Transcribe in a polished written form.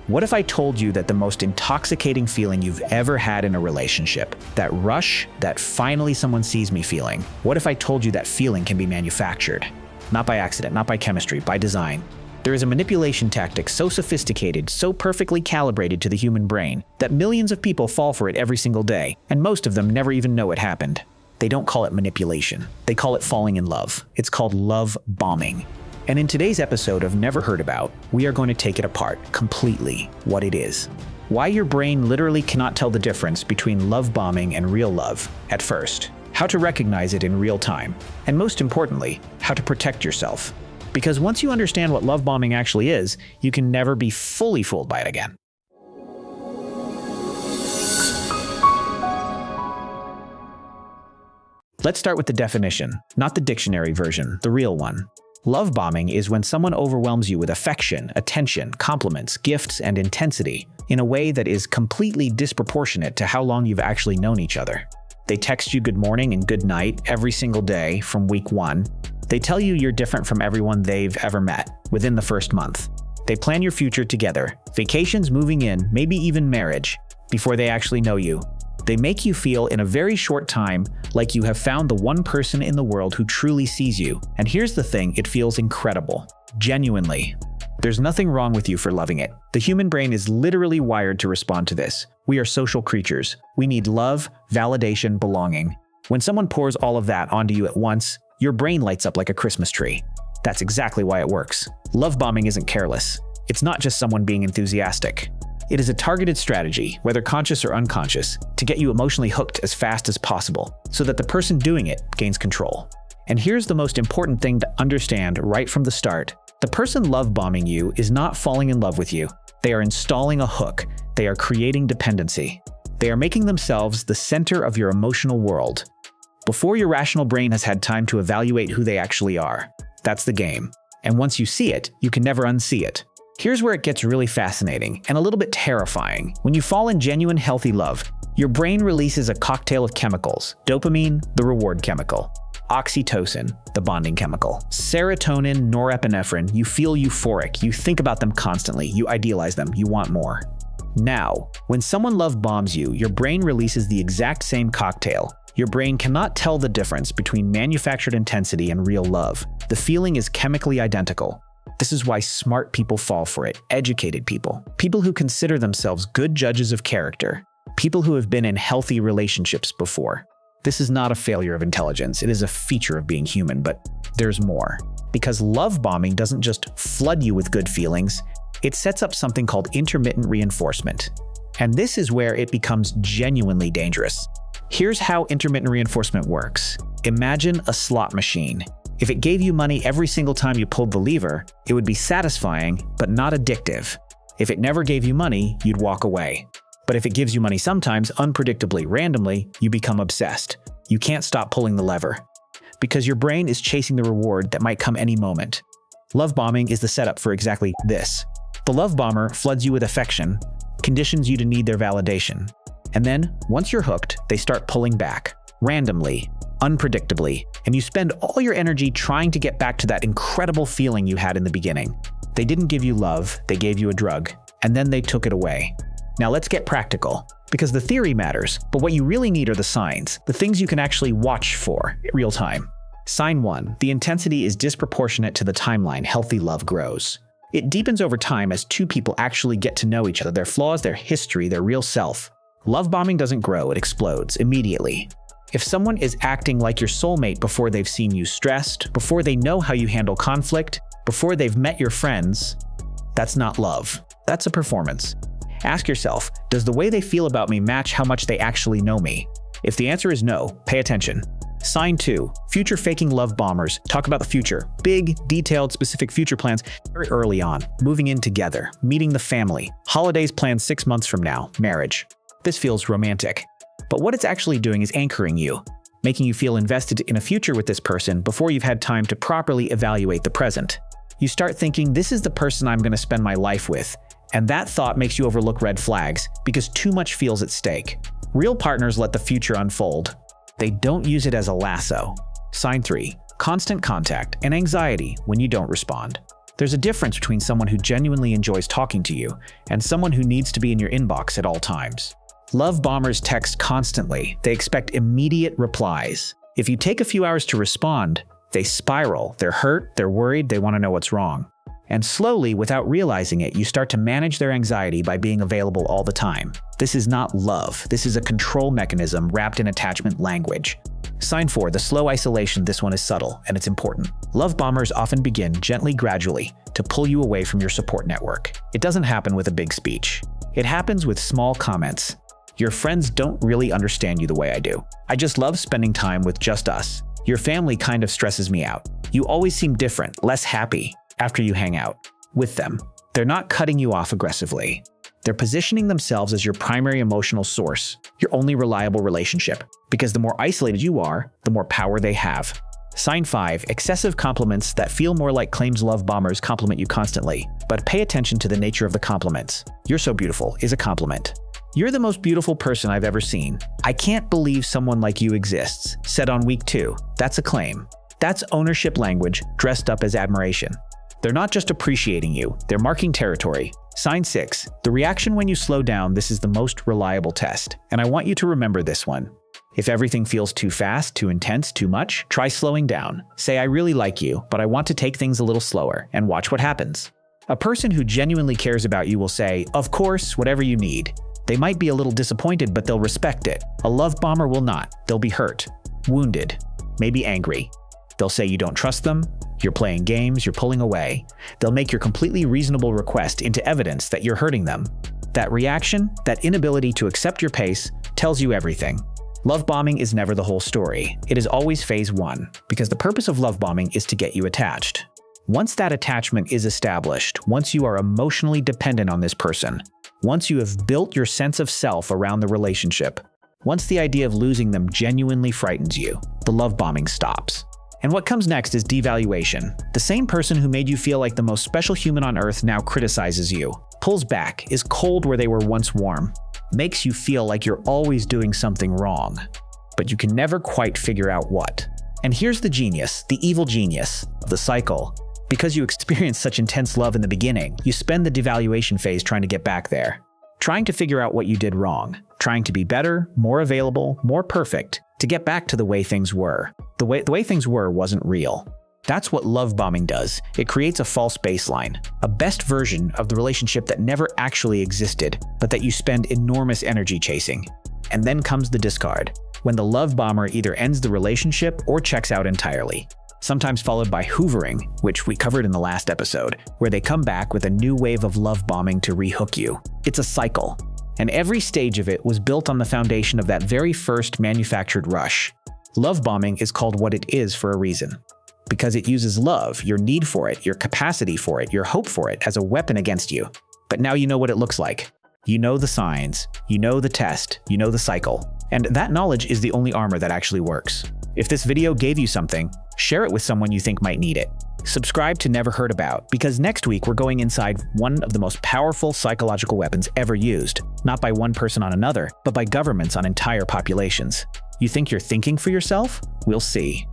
What if I told you that the most intoxicating feeling you've ever had in a relationship, that rush, that finally someone sees me feeling, what if I told you that feeling can be manufactured? Not by accident, not by chemistry, by design. There is a manipulation tactic so sophisticated, so perfectly calibrated to the human brain, that millions of people fall for it every single day, and most of them never even know it happened. They don't call it manipulation. They call it falling in love. It's called love bombing. And in today's episode of Never Heard About, we are going to take it apart completely, what it is. Why your brain literally cannot tell the difference between love bombing and real love at first. How to recognize it in real time. And most importantly, how to protect yourself. Because once you understand what love bombing actually is, you can never be fully fooled by it again. Let's start with the definition, not the dictionary version, the real one. Love bombing is when someone overwhelms you with affection, attention, compliments, gifts, and intensity in a way that is completely disproportionate to how long you've actually known each other. They text you good morning and good night every single day from week one. They tell you you're different from everyone they've ever met within the first month. They plan your future together, vacations, moving in, maybe even marriage, before they actually know you. They make you feel in a very short time like you have found the one person in the world who truly sees you. And here's the thing, it feels incredible. Genuinely. There's nothing wrong with you for loving it. The human brain is literally wired to respond to this. We are social creatures. We need love, validation, belonging. When someone pours all of that onto you at once, your brain lights up like a Christmas tree. That's exactly why it works. Love bombing isn't careless. It's not just someone being enthusiastic. It is a targeted strategy, whether conscious or unconscious, to get you emotionally hooked as fast as possible, so that the person doing it gains control. And here's the most important thing to understand right from the start. The person love bombing you is not falling in love with you. They are installing a hook. They are creating dependency. They are making themselves the center of your emotional world, before your rational brain has had time to evaluate who they actually are. That's the game. And once you see it, you can never unsee it. Here's where it gets really fascinating and a little bit terrifying. When you fall in genuine, healthy love, your brain releases a cocktail of chemicals. Dopamine, the reward chemical. Oxytocin, the bonding chemical. Serotonin, norepinephrine, you feel euphoric. You think about them constantly. You idealize them. You want more. Now, when someone love bombs you, your brain releases the exact same cocktail. Your brain cannot tell the difference between manufactured intensity and real love. The feeling is chemically identical. This is why smart people fall for it, educated people, people who consider themselves good judges of character, people who have been in healthy relationships before. This is not a failure of intelligence, it is a feature of being human, but there's more. Because love bombing doesn't just flood you with good feelings, it sets up something called intermittent reinforcement. And this is where it becomes genuinely dangerous. Here's how intermittent reinforcement works. Imagine a slot machine. If it gave you money every single time you pulled the lever, it would be satisfying, but not addictive. If it never gave you money, you'd walk away. But if it gives you money sometimes, unpredictably, randomly, you become obsessed. You can't stop pulling the lever. Because your brain is chasing the reward that might come any moment. Love bombing is the setup for exactly this. The love bomber floods you with affection, conditions you to need their validation. And then, once you're hooked, they start pulling back. Randomly, unpredictably, and you spend all your energy trying to get back to that incredible feeling you had in the beginning. They didn't give you love, they gave you a drug, and then they took it away. Now let's get practical, because the theory matters, but what you really need are the signs, the things you can actually watch for in real time. Sign 1. The intensity is disproportionate to the timeline healthy love grows. It deepens over time as two people actually get to know each other, their flaws, their history, their real self. Love bombing doesn't grow, it explodes immediately. If someone is acting like your soulmate before they've seen you stressed, before they know how you handle conflict, before they've met your friends, that's not love. That's a performance. Ask yourself, does the way they feel about me match how much they actually know me? If the answer is no, pay attention. Sign 2. Future faking love bombers talk about the future. Big, detailed, specific future plans very early on. Moving in together, meeting the family, holidays planned 6 months from now, marriage. This feels romantic. But what it's actually doing is anchoring you, making you feel invested in a future with this person before you've had time to properly evaluate the present. You start thinking, this is the person I'm going to spend my life with. And that thought makes you overlook red flags because too much feels at stake. Real partners let the future unfold. They don't use it as a lasso. Sign 3. Constant contact and anxiety when you don't respond. There's a difference between someone who genuinely enjoys talking to you and someone who needs to be in your inbox at all times. Love bombers text constantly. They expect immediate replies. If you take a few hours to respond, they spiral. They're hurt, they're worried, they want to know what's wrong. And slowly, without realizing it, you start to manage their anxiety by being available all the time. This is not love. This is a control mechanism wrapped in attachment language. Sign 4, the slow isolation. This one is subtle, and it's important. Love bombers often begin gently, gradually, to pull you away from your support network. It doesn't happen with a big speech. It happens with small comments. Your friends don't really understand you the way I do. I just love spending time with just us. Your family kind of stresses me out. You always seem different, less happy after you hang out with them. They're not cutting you off aggressively. They're positioning themselves as your primary emotional source, your only reliable relationship. Because the more isolated you are, the more power they have. Sign 5, excessive compliments that feel more like claims. Love bombers compliment you constantly, but pay attention to the nature of the compliments. You're so beautiful is a compliment. You're the most beautiful person I've ever seen. I can't believe someone like you exists, said on week 2. That's a claim. That's ownership language dressed up as admiration. They're not just appreciating you, they're marking territory. Sign 6, the reaction when you slow down. This is the most reliable test, and I want you to remember this one. If everything feels too fast, too intense, too much, try slowing down. Say, I really like you, but I want to take things a little slower, and watch what happens. A person who genuinely cares about you will say, of course, whatever you need. They might be a little disappointed, but they'll respect it. A love bomber will not. They'll be hurt, wounded, maybe angry. They'll say you don't trust them, you're playing games, you're pulling away. They'll make your completely reasonable request into evidence that you're hurting them. That reaction, that inability to accept your pace, tells you everything. Love bombing is never the whole story. It is always phase 1, because the purpose of love bombing is to get you attached. Once that attachment is established, once you are emotionally dependent on this person, once you have built your sense of self around the relationship, once the idea of losing them genuinely frightens you, the love bombing stops. And what comes next is devaluation. The same person who made you feel like the most special human on earth now criticizes you, pulls back, is cold where they were once warm, makes you feel like you're always doing something wrong, but you can never quite figure out what. And here's the genius, the evil genius of the cycle. Because you experienced such intense love in the beginning, you spend the devaluation phase trying to get back there, trying to figure out what you did wrong, trying to be better, more available, more perfect, to get back to the way things were. The way things were wasn't real. That's what love bombing does. It creates a false baseline, a best version of the relationship that never actually existed, but that you spend enormous energy chasing. And then comes the discard, when the love bomber either ends the relationship or checks out entirely. Sometimes followed by hoovering, which we covered in the last episode, where they come back with a new wave of love bombing to rehook you. It's a cycle, and every stage of it was built on the foundation of that very first manufactured rush. Love bombing is called what it is for a reason, because it uses love, your need for it, your capacity for it, your hope for it, as a weapon against you. But now you know what it looks like. You know the signs, you know the test, you know the cycle, and that knowledge is the only armor that actually works. If this video gave you something, share it with someone you think might need it. Subscribe to Never Heard About, because next week we're going inside one of the most powerful psychological weapons ever used, not by one person on another, but by governments on entire populations. You think you're thinking for yourself? We'll see.